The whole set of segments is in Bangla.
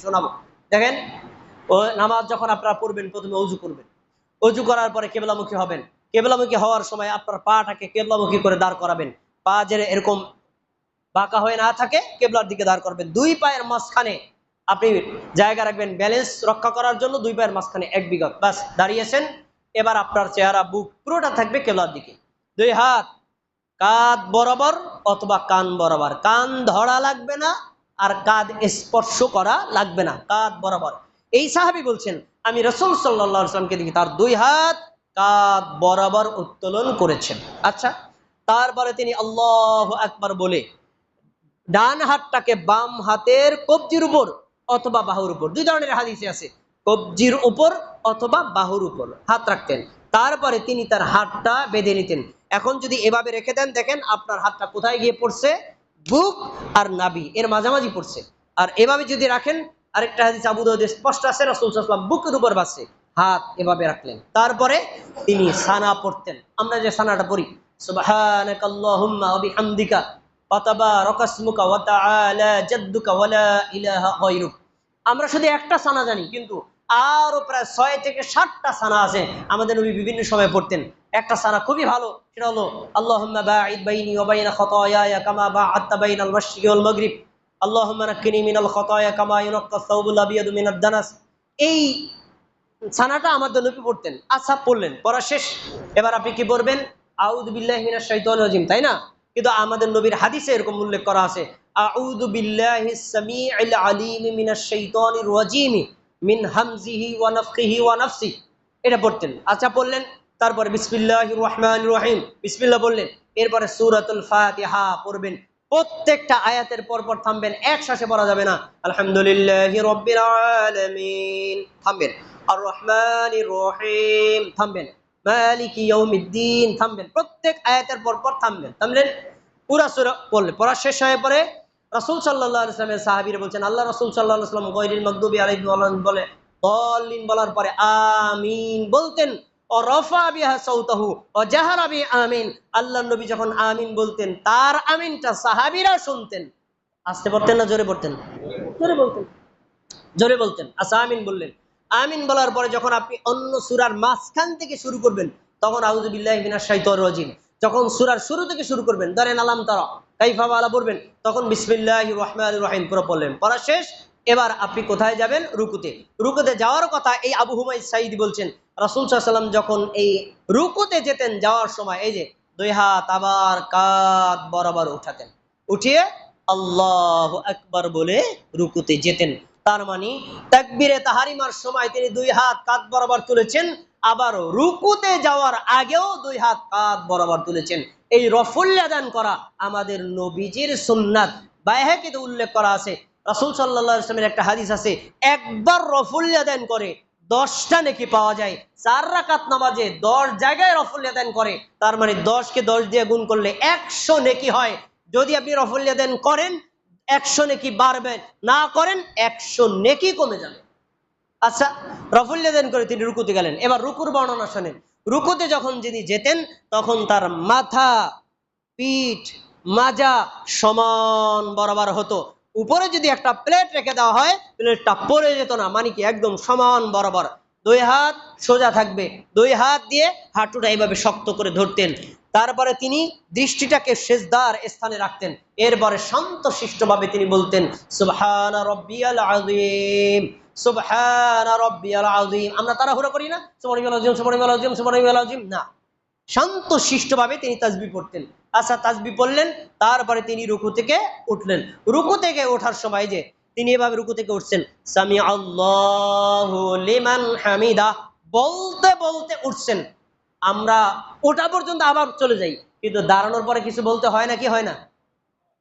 শোনাবো। দেখেন, ও নামাজ যখন আপনারা পড়বেন প্রথমে অজু করবেন। অজু করার পরে কেবলামুখী হবেন। কেবলামুখী হওয়ার সময় আপনার পাটাকে কেবলামুখী করে দাঁড় করাবেন। পা যে এরকম বাঁকা হয়ে না থাকে কেবলার দিকে দাঁড় করবেন। দুই পায়ের মাঝখানে আপনি জায়গা রাখবেন ব্যালেন্স রক্ষা করার জন্য। দুই পায়ের মাঝখানে এক বিঘত বাস দাঁড়িয়েছেন। এবার আপনার চেহারা বুক পুরোটা থাকবে কেবলার দিকে। দুই হাত কাঁধ বরাবর অথবা কান বরাবর। কান ধরা লাগবে না আর কাঁধ স্পর্শ করা লাগবে না, কাঁধ বরাবর। এই সাহাবী বলছেন আমি রাসূল সাল্লাল্লাহু আলাইহি ওয়াসাল্লামকে দেখি তার দুই হাত কাঁধ বরাবর উত্তোলন করেছেন। আচ্ছা, তারপরে তিনি আল্লাহু আকবার বলে ডান হাতটাকে বাম হাতের কবজির উপর অথবা বাহুর উপর, দুই ধরনের হাদিসে আছে, কবজির উপর অথবা বাহুর উপর হাত রাখতেন। তারপরে তিনি তার হাতটা বেঁধে নিতেন। এখন যদি এভাবে রেখে দেন, দেখেন আপনার হাতটা কোথায় গিয়ে পড়ছে, বুক আর নাভি এর মাঝামাঝি পড়ছে। আর এভাবে যদি রাখেন, আরেকটা হাদিস আবু দাউদে স্পষ্ট আছে, রাসূল সাল্লাল্লাহু আলাইহি ওয়াসাল্লাম বুকের উপর বাসে হাত এভাবে রাখলেন। তারপরে তিনি সানা পড়তেন। আমরা যে সানাটা পড়ি, সুবহানাকাল্লাহুম্মা ওয়া বিহামদিকা ফাতাবারাকা ইসমুকা ওয়া তাআলা জাদ্দুকা ওয়া লা ইলাহা গায়রুক। আমরা শুধু একটা সানা জানি, কিন্তু আরো প্রায় 6 থেকে 7টা সানা আছে আমাদের নবী বিভিন্ন সময় পড়তেন। একটা সানা খুবই ভালো, সেটা হলো আল্লাহুম্মা বাঈদ বাইনি ওয়া বাইনা খাতায়ায়া কামা বা'আদতা বাইনাল মাশরিকি ওয়াল মাগরিব, আল্লাহুম্মা নাক্কিনি মিনাল খাতায়া কামা ইউনাক্কাস সাওবুল আবিয়াদু মিনাদ দানাস। এই সানাটা আমাদের নবী পড়তেন। আচ্ছা, পড়লেন, পড়া শেষ। এবার আপনি কি পড়বেন? আউযু বিল্লাহি মিনাশ শাইতানির রাজিম, তাই না? কিন্তু আমাদের নবীর হাদিসে এরকম উল্লেখ করা আছে, আউযু বিল্লাহিস সামিউল আলিম মিনাশ শাইতানির রাজিম মিন হামজিহি ওয়া নাফখিহি ওয়া নাফসি, এটা পড়তেন। আচ্ছা, পড়লেন। তারপরে বিসমিল্লাহির রহমানির রহিম, বিসমিল্লাহ বললেন। এরপরে সূরাতুল ফাতিহা পড়বেন। প্রত্যেকটা আয়াতের পর পর থামবেন, একসাথে পড়া যাবে না। আলহামদুলিল্লাহি রাব্বিল আলামিন, থামবেন। আর রহমানির রহিম, থামবেন। মালিকি ইয়াউমিদ্দিন, থামবেন। প্রত্যেক আয়াতের পর পর থামবেন। থামলেন, পুরা সূরা পড়লেন। পড়া শেষ হয়ে পরে রাসূল সাল্লাল্লাহু আলাইহি ওয়াসাল্লামের সাহাবীরা বলছেন, আল্লাহ রাসূল সাল্লাল্লাহু আলাইহি ওয়াসাল্লাম গায়রিল মাগদুবি আলাইহিম ওয়া লান বলে দাল্লিন বলার পরে আমিন বলতেন। ও রাফা বিহা সাউতাহু ও জাহারা বি আমিন। আল্লাহর নবী যখন আমিন বলতেন, তার আমিনটা সাহাবীরা শুনতেন। আস্তে পড়তেন না জোরে পড়তেন? জোরে বলতেন, জোরে বলতেন। আচ্ছা, আমিন বললেন। আমিন বলার পরে যখন আপনি অন্য সূরার মাঝখান থেকে শুরু করবেন, তখন আউযু বিল্লাহি মিনাশ শাইতানির রাজিম। যখন সূরার শুরু থেকে শুরু করবেন, ধরেন আলাম তারা কাইফা ওয়ালা পড়বেন, তখন বিসমিল্লাহির রহমানির রহিম পুরো পড়লেন। পড়া শেষ। এবার আপনি কোথায় যাবেন? রুকুতে। রুকুতে যাওয়ার কথা এই আবু হুমায়দ সাঈদী বলছেন, রাসূল সাল্লাল্লাহু আলাইহি ওয়াসাল্লাম যখন এই রুকুতে যেতেন, যাওয়ার সময় এই যে দুই হাত আবার কাঁধ বরাবর উঠাতেন, উঠিয়ে আল্লাহু আকবার বলে রুকুতে যেতেন। তার মানে তাকবীরে তাহরিমার সময় তিনি দুই হাত কাঁধ বরাবর তুলেছেন, আবার রুকুতে যাওয়ার আগেও দুই হাত কাঁধ বরাবর তুলেছেন। এই রফুল ইয়াদান করা আমাদের নবীজির সুন্নাত। বাইহাকিতে উল্লেখ করা আছে, রাসূল সাল্লাল্লাহু আলাইহি ওয়াসাল্লামের একটা হাদিস আছে, একবার রফুল ইয়াদান করে 10টা নেকি পাওয়া যায়। 4 রাকাত নামাজে 10 জায়গায় রফুল ইয়াদান করে, তার মানে 10 কে 10 দিয়ে গুণ করলে 100 নেকি হয়। যদি আপনি রফুল ইয়াদান করেন, 100 নেকি বাড়বে, না করেন 100 নেকি কমে যাবে। আচ্ছা, রফুল ইয়াদান করে তিনি রুকুতে গেলেন। এবার রুকুর বর্ণনা শোনেন। রুকুতে যখন যিনি যেতেন, তখন তার মাথা, পিঠ, মাজা সমান বরাবর হতো। উপরে যদি একটা প্লেট রেখে দেওয়া হয়, প্লেটটা পড়ে যেত না, মানে কি একদম সমান বরাবর। দুই হাত সোজা থাকবে, দুই হাত দিয়ে হাঁটুটা এইভাবে শক্ত করে ধরতেন। তারপরে তিনি দৃষ্টিটাকে সিজদার স্থানে রাখতেন। এরপরে শান্তশিষ্টভাবে তিনি বলতেন, সুবহানা রাব্বিয়াল আযীম, সুবহানা রাব্বিয়াল আযীম। আমরা তাড়াহুড়ো করি না, সুবহানাল্লাহিল আযীম, সুবহানাল্লাহিল আযীম, সুবহানাল্লাহিল আযীম, না, শান্তশিষ্টভাবে তিনি তাসবিহ পড়তেন। আচ্ছা, তাসবিহ পড়লেন। তারপরে তিনি রুকু থেকে উঠলেন। রুকু থেকে ওঠার সময় যে তিনি এভাবে রুকু থেকে উঠছেন, সামি আল্লাহু লিমান হামিদা বলতে বলতে উঠছেন। আমরা ওঠা পর্যন্ত আবার চলে যাই, কিন্তু দাঁড়ানোর পরে কিছু বলতে হয় না, কি হয় না?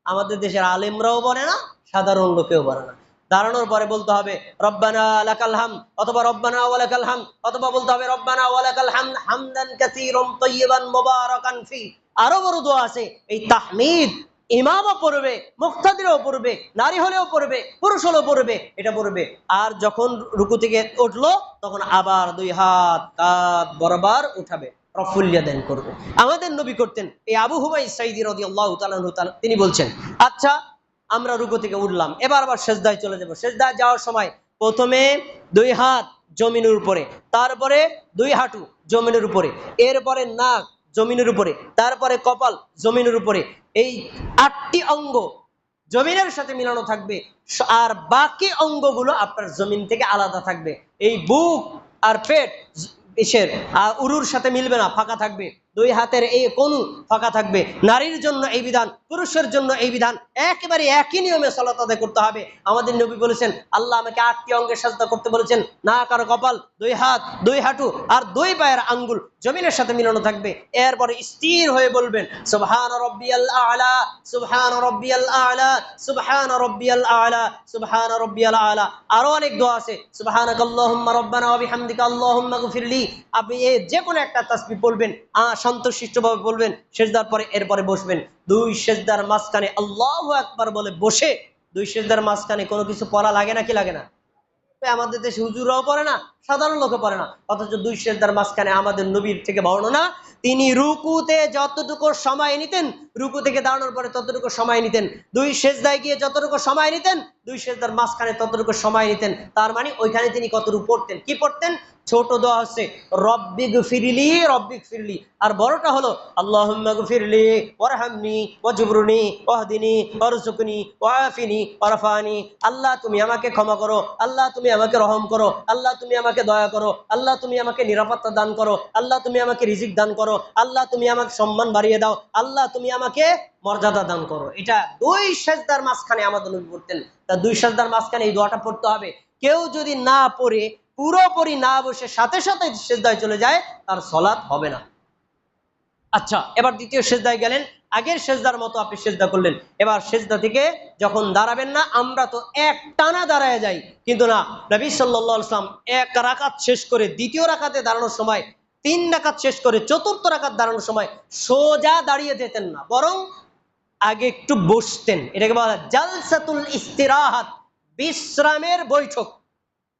আমাদের দেশের আলেমরাও বলে না, সাধারণ লোকেও বলে না। দাঁড়ানোর পরে বলতে হবে রব্বানা লাকাল হামদ, অথবা রব্বানা ওয়া লাকাল হামদ, অথবা বলতে হবে রব্বানা ওয়া লাকাল হামদ হামদান কাসীরান তাইয়িবান মুবারাকান ফি। আরো বড় দোয়া আছে, এই তাহমিদ ইমামও পড়বে, মুক্তাদিরও পড়বে, নারী হলেও পড়বে, পুরুষ হলেও পড়বে, এটা পড়বে। আর যখন রুকু থেকে উঠলো, তখন আবার দুই হাত কাঁধ বরাবর উঠাবে, রফুল ইয়াদান করবে। আমাদের নবী করতেন। এই আবু হুমায়দ সাঈদী রাদিয়াল্লাহু তাআলা আনহু তিনি বলছেন, আচ্ছা, আমরা রুকু থেকে উঠলাম, এবার আবার সেজদায় চলে যাব। সেজদায় যাওয়ার সময় প্রথমে 2 হাত জমিনের উপরে, তারপরে 2 হাঁটু জমিনের উপরে, এরপরে নাক জমিনের উপরে, তারপরে কপাল জমিনের উপরে। এই 8টি অঙ্গ জমিনের সাথে মিলানো থাকবে, আর বাকি অঙ্গগুলো আপনার জমিন থেকে আলাদা থাকবে। এই বুক আর পেট ইসের উরুর সাথে মিলবে না, ফাঁকা থাকবে। 2 হাতের এই কনু ফাঁকা থাকবে। নারীর জন্য এই বিধান, পুরুষের জন্য এই বিধান, একেবারে একই নিয়মে সালাত আদায় করতে হবে। আমাদের নবী বলেছেন, আল্লাহ আমাকে 8টি অঙ্গে সাজদা করতে বলেছেন। নাক আর কপাল, 2 হাত, 2 হাঁটু আর 2 পায়ের আঙ্গুল জমিনের সাথে মিলানো থাকবে। এরপরে স্থির হয়ে বলবেন, সুবহান রাব্বিয়াল আ'লা, সুবহান রাব্বিয়াল আ'লা, সুবহান রাব্বিয়াল আ'লা, সুবহান রাব্বিয়াল আ'লা। আরো অনেক দোয়া আছে, সুবহানাকাল্লাহুম্মা রাব্বানা ওয়া বিহামদিকা আল্লাহুম্মা গফিরলি। আপনি যে কোনো একটা তাসবিহ বলবেন, শান্তশিষ্টভাবে বলবেন, সেজদার পরে এরপরে বসবেন। 2 সেজদার মাঝখানে আল্লাহু আকবার বলে বসে, 2 সেজদার মাঝখানে কোনো কিছু পড়া লাগে না কি লাগে না? আমাদের দেশে হুজুরাও পড়ে না, সাধারণ লোকে পড়ে না, অথচ 2 সেজদার মাঝখানে আমাদের নবীর থেকে বর্ণনা, তিনি রুকুতে যতটুকু সময় নিতেন, রুকু থেকে দাঁড়ানোর পরে ততটুকু সময় নিতেন। 2 সেজদায় গিয়ে যতটুকু সময় নিতেন, 2 সেজদার মাঝখানে ততটুকু সময় নিতেন। তার মানে ওইখানে তিনি কতটুকু পড়তেন, কি পড়তেন? ছোট দোয়া হচ্ছে রব্বিগফিরলি, রব্বিগফিরলি। আর বড়টা হলো আল্লাহুম্মা গফিরলি ওয়ারহামনি ওয়াজবরনি ওয়াহদিনি ওয়ারযুকনি ওয়াআফিনি ওয়ারফানি। আল্লাহ তুমি আমাকে ক্ষমা করো, আল্লাহ তুমি আমাকে রহম করো, আল্লাহ তুমি আমাকে দয়া করো, আল্লাহ তুমি আমাকে নিরাপত্তা দান করো, আল্লাহ তুমি আমাকে রিজিক দান করো, আল্লাহ তুমি আমাকে সম্মান বাড়িয়ে দাও, আল্লাহ তুমি আমাকে মর্যাদা দান করো। এটা 2 সেজদার মাঝখানে আমাদের নবী পড়তেন। তা 2 সেজদার মাঝখানে এই দোয়াটা পড়তে হবে। কেউ যদি না পড়ে, পুরোপুরি না বসে সাথে সাথে সেজদায় চলে যায়, তার সালাত হবে না। আচ্ছা, এবার দ্বিতীয় সেজদায় গেলেন, আগের সেজদার মতো আপনি সেজদা করলেন। এবার সেজদা থেকে যখন দাঁড়াবেন না, আমরা তো এক টানা দাঁড়ায় যাই, কিন্তু না, নবী সাল্লাল্লাহু আলাইহি ওয়াসাল্লাম 1 রাকাত শেষ করে দ্বিতীয় রাকাতে দাঁড়ানোর সময়, 3 রাকাত শেষ করে চতুর্থ রাকাত দাঁড়ানোর সময় সোজা দাঁড়িয়ে যেতেন না, বরং আগে একটু বসতেন। এটাকে বলা হয় জালসাতুল ইস্তিরাহাত, বিশ্রামের বৈঠক।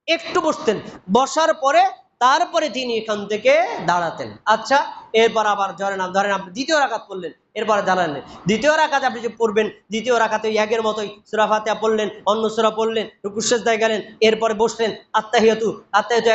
একটু বসতেন, বসার পরে তারপরে তিনি এখান থেকে দাঁড়াতেন। আচ্ছা, এরপর আবার ধরেন আপনি দ্বিতীয় রাকাত পড়লেন, এরপরে দাঁড়ালেন। দ্বিতীয় রাকাতে আপনি যে পড়বেন, দ্বিতীয় রাকাতে আগের মতোই সূরা ফাতিহা পড়লেন, অন্য সূরা পড়লেন, রুকু সিজদায় গেলেন, এরপরে বসলেন, আত্তাহিয়াতু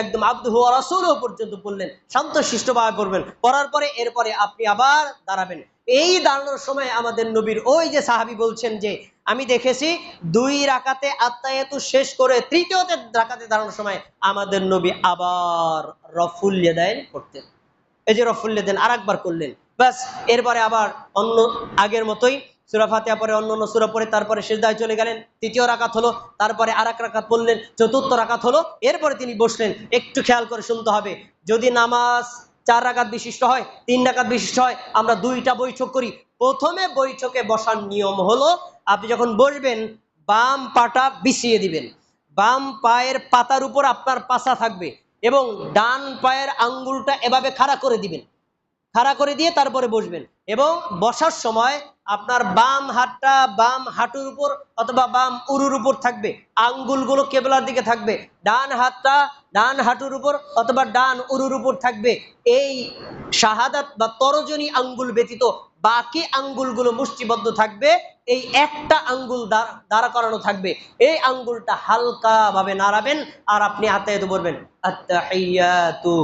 একদম আবদুহু ওয়া রাসূলুহু পর্যন্ত পড়লেন, শান্তশিষ্টভাবে পড়বেন। পড়ার পরে এরপরে আপনি আবার দাঁড়াবেন। এই দাঁড়ানোর সময় আমাদের নবীর ওই যে সাহাবী বলছেন যে, আমি দেখেছি 2 রাকাতে আত্তাহিয়াতু শেষ করে তৃতীয় রাকাতে দাঁড়ানোর সময় আমাদের নবী আবার রফুল ইয়াদাইন করতেন। এই যে রফুল ইয়াদাইন আরেকবার করলেন, বাস। এরপরে আবার অন্য আগের মতোই সূরা ফাতিহা পরে, অন্য সূরা পড়ে, তারপরে সিজদায় চলে গেলেন। তৃতীয় রাকাত হলো, তারপরে আরেক রাকাত পড়লেন, চতুর্থ রাকাত হলো, এরপরে তিনি বসলেন। একটু খেয়াল করে শুনতে হবে, যদি নামাজ 4 রাকাত বিশিষ্ট হয়, 3 রাকাত বিশিষ্ট হয়, আমরা 2টা বৈঠক করি। প্রথমে বৈঠকে বসার নিয়ম হলো, আপনি যখন বসবেন বাম পাটা বিছিয়ে দিবেন, বাম পায়ের পাতার উপর আপনার পাছা থাকবে, এবং ডান পায়ের আঙ্গুলটা এভাবে খাড়া করে দিবেন, খাড়া করে দিয়ে তারপরে বসবেন। এবং বসার সময় আপনার বাম হাতটা বাম হাঁটুর উপর অথবা বাম উরুর উপর থাকবে, আঙ্গুলগুলো কেবলার দিকে থাকবে। ডান হাতটা ডান হাঁটুর উপর অথবা ডান উরুর উপর থাকবে। এই শাহাদাত বা তরজনী আঙ্গুল ব্যতীত বাকি আঙ্গুলগুলো মুষ্টিবদ্ধ থাকবে। এই একটা আঙ্গুল দাঁড়া করানো থাকবে, এই আঙ্গুলটা হালকা ভাবে নাড়াবেন, আর আপনি আত্তাহিয়াতু পড়বেন, আত্তাহিয়াতু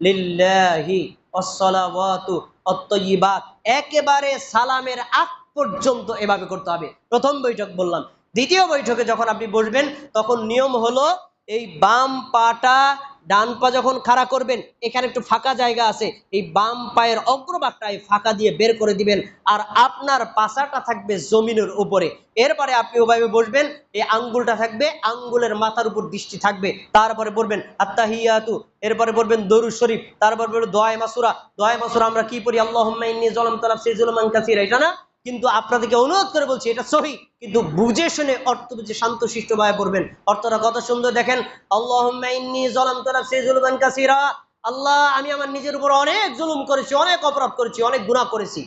লিল্লাহি ওয়াসসালাওয়াতু আত-তাইয়্যিবাত। একেবারে সালামের আগ পর্যন্ত এভাবে করতে হবে। প্রথম বৈঠক বললাম। দ্বিতীয় বৈঠকে যখন আপনি বসবেন, তখন নিয়ম হলো এই বাম পাটা, ডান পা যখন খাড়া করবেন, এখানে একটু ফাঁকা জায়গা আছে, এই বাম পায়ের অগ্রভাগটা ফাঁকা দিয়ে বের করে দিবেন, আর আপনার পাছাটা থাকবে জমিনের উপরে। এরপরে আপনি ওভাবে বসবেন, এই আঙ্গুলটা থাকবে, আঙ্গুলের মাথার উপর দৃষ্টি থাকবে। তারপরে বলবেন আত্তাহিয়াতু, এরপরে বলবেন দরুদ শরীফ, তারপর বলবেন দোয়ায়ে মাসুরা। দোয়ায়ে মাসুরা আমরা কি পড়ি? আল্লাহুম্মা ইন্নী যালামতু নাফসি যুলমান কাসীরা, এটা না? কিন্তু আপনাদেরকে অনুরোধ করে বলছি, এটা সহিহ, কিন্তু বুঝে শুনে অর্থ বুঝে শান্তশিষ্টভাবে পড়বেন। অর্থটা কত সুন্দর দেখেন, আল্লাহুম্মা ইন্নী যালামতু নাফসি যুলমান কাসীরা, আল্লাহ আমি আমার নিজের উপর অনেক জুলুম করেছি, অনেক অপরাধ করেছি, অনেক গুনাহ করেছি।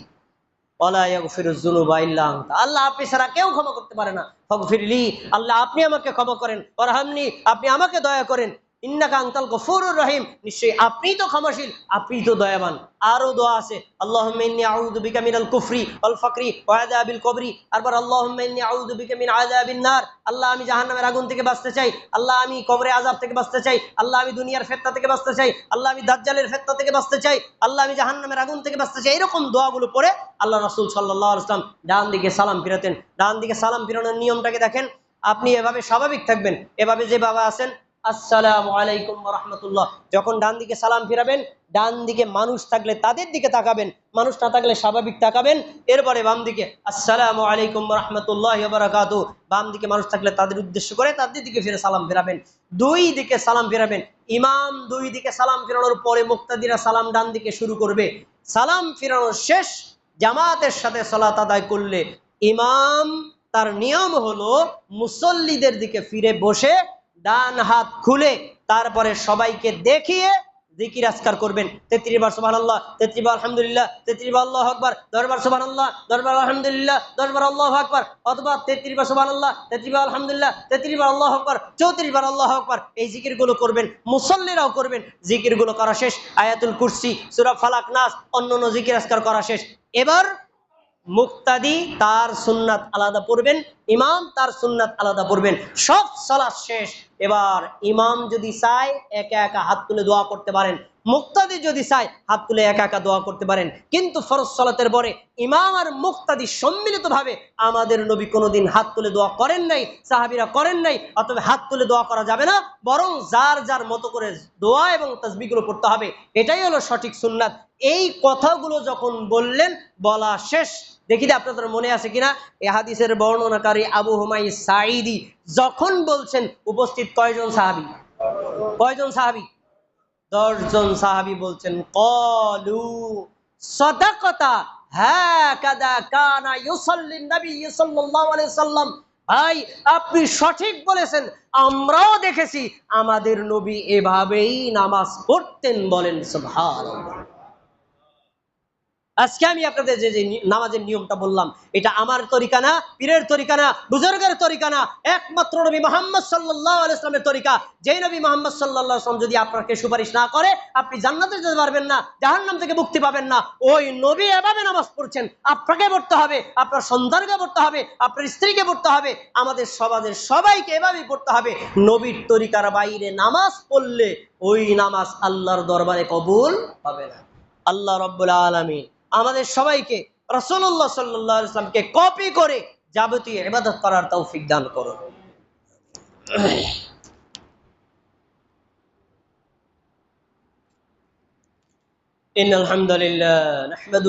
ওয়ালা ইয়াগফিরুয যুনুবা ইল্লা আনতা, আল্লাহ আপনি ছাড়া কেউ ক্ষমা করতে পারে না। ফাগফিরলি, আল্লাহ আপনি আমাকে ক্ষমা করেন। ওয়ারহামনি, আপনি আমাকে দয়া করেন। ইন্নাকা আনতাল গফুরুর রহিম, নিশ্চয়ই আপনি তো ক্ষমাশীল, আপনি তো দয়াবান। আরো দোয়া আছে, আল্লাহুম্মা ইন্নী আউযু বিকা মিনাল কুফরি ওয়াল ফাকরি ওয়া আযাবিল কবরি। আরবার আল্লাহুম্মা ইন্নী আউযু বিকা মিন আযাবিন নার, আল্লাহ আমি জাহান্নামের আগুন থেকে বাঁচতে চাই, আল্লাহ আমি কবরে আযাব থেকে বাঁচতে চাই, আল্লাহ আমি দুনিয়ার ফিতনা থেকে বাঁচতে চাই, আল্লাহ আমি দাজ্জালের ফিতনা থেকে বাঁচতে চাই, আল্লাহ আমি জাহান্নামের আগুন থেকে বাঁচতে চাই। এরকম দোয়াগুলো পড়ে আল্লাহ রাসূল সাল্লাল্লাহু আলাইহি ওয়াসাল্লাম ডান দিকে সালাম ফিরাতেন। ডান দিকে সালাম ফিরানোর নিয়মটাকে দেখেন। আপনি এভাবে স্বাভাবিক থাকবেন, এভাবে যে বাবা আছেন আসসালামু আলাইকুম ওয়া রাহমাতুল্লাহ, যখন ডান দিকে সালাম ফিরাবেন, ডান দিকে মানুষ থাকলে তাদের দিকে তাকাবেন, মানুষ না থাকলে স্বাভাবিক তাকাবেন। এরপরে বাম দিকে আসসালামু আলাইকুম ওয়া রাহমাতুল্লাহি ওয়া বারাকাতুহু, বাম দিকে মানুষ থাকলে তাদের উদ্দেশ্য করে তাদের দিকে ফিরে সালাম ফিরাবেন। দুই দিকে সালাম ফিরাবেন। ইমাম দুই দিকে সালাম ফিরানোর পরে মুক্তাদিরা সালাম ডান দিকে শুরু করবে। সালাম ফিরানোর শেষ জামাতের সাথে সালাত আদায় করলে ইমাম তার নিয়ম হলো মুসল্লিদের দিকে ফিরে বসে ডান হাত খুলে তারপরে সবাইকে দেখিয়ে জিকির আজকার করবেন। 33 বার সুবহানাল্লাহ, 33 বার আলহামদুলিল্লাহ, 33 বার আল্লাহু আকবার, 10 বার সুবহানাল্লাহ, 10 বার আলহামদুলিল্লাহ, 10 বার আল্লাহু আকবার, অথবা 33 বার সুবহানাল্লাহ, 33 বার আলহামদুলিল্লাহ, 33 বার আল্লাহু আকবার, 34 বার আল্লাহু আকবার। এই জিকিরগুলো করবেন, মুসল্লিরাও করবেন। জিকিরগুলো করা শেষ, আয়াতুল কুরসি, সূরা ফালাক, নাস, অন্যান্য জিকির আজকার করা শেষ। এবার মুক্তাদি তার সুন্নাত আলাদা পড়বেন, ইমাম তার সুন্নাত আলাদা পড়বেন। সব সালাত শেষ। এবার ইমাম যদি চায় একা একা হাত তুলে দোয়া করতে পারেন, মুক্তাদি যদি চায় হাত তুলে একা একা দোয়া করতে পারেন। কিন্তু ফরজ সালাতের পরে ইমাম আর মুক্তাদি সম্মিলিতভাবে আমাদের নবী কোনোদিন হাত তুলে দোয়া করেন নাই, সাহাবীরা করেন নাই, অতএব হাত তুলে দোয়া করা যাবে না, বরং যার যার মতো করে দোয়া এবং তাসবিহগুলো পড়তে হবে। এটাই হলো সঠিক সুন্নাত। এই কথাগুলো যখন বললেন, বলা শেষ। দেখি আপনাদের মনে আছে কিনা, এই হাদিসের বর্ণনাকারী আবু হুমায়দ সাঈদী যখন বলছেন উপস্থিত কয়জন সাহাবী? কয়জন সাহাবী? 10 জন সাহাবী বলছেন ক্বালু সাদাকাতা হাকাযা কানা ইউসাল্লিন নবী সাল্লাল্লাহু আলাইহি সাল্লাম। ভাই আপনি সঠিক বলেছেন, আমরাও দেখেছি আমাদের নবী এভাবেই নামাজ পড়তেন। বলেন সুবহানাল্লাহ। আজকে আমি আপনাদের যে নামাজের নিয়মটা বললাম, এটা আমার তরিকা না, পীরের তরিকা না, বুজুর্গের তরিকা না, একমাত্র নবী মুহাম্মদ সাল্লাল্লাহু আলাইহি ওয়াসাল্লামের তরিকা। যেই নবী মুহাম্মদ সাল্লাল্লাহু আলাইহি ওয়াসাল্লাম যদি আপনাকে সুপারিশ না করে, আপনি জান্নাতে যেতে পারবেন না, জাহান্নাম থেকে মুক্তি পাবেন না। ওই নবী এভাবে নামাজ পড়ছেন, আপনাকে পড়তে হবে, আপনার সন্তানকে পড়তে হবে, আপনার স্ত্রীকে পড়তে হবে, আমাদের সমাজের সবাইকে এভাবেই পড়তে হবে। নবীর তরিকার বাইরে নামাজ পড়লে ওই নামাজ আল্লাহর দরবারে কবুল হবে না। আল্লাহ রাব্বুল আলামিন আমাদের সবাইকে রাসূলুল্লাহ সাল্লাল্লাহু আলাইহি ওয়াসাল্লামকে কপি করে যাবতীয় ইবাদত করার তৌফিক দান করুন। ইন্নাল হামদুলিল্লাহ নাহমাদু